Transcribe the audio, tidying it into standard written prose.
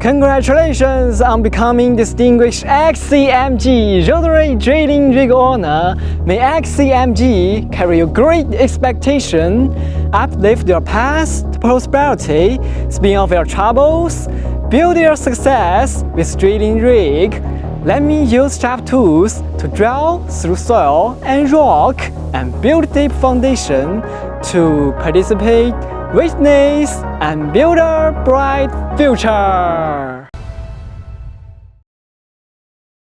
Congratulations on becoming distinguished XCMG Rotary Drilling Rig Owner. May XCMG carry your great expectation, uplift your path to prosperity, spin off your troubles, build your success with drilling rig. Let me use sharp tools to drill through soil and rock and build deep foundation to participate, witness, and build a bright future.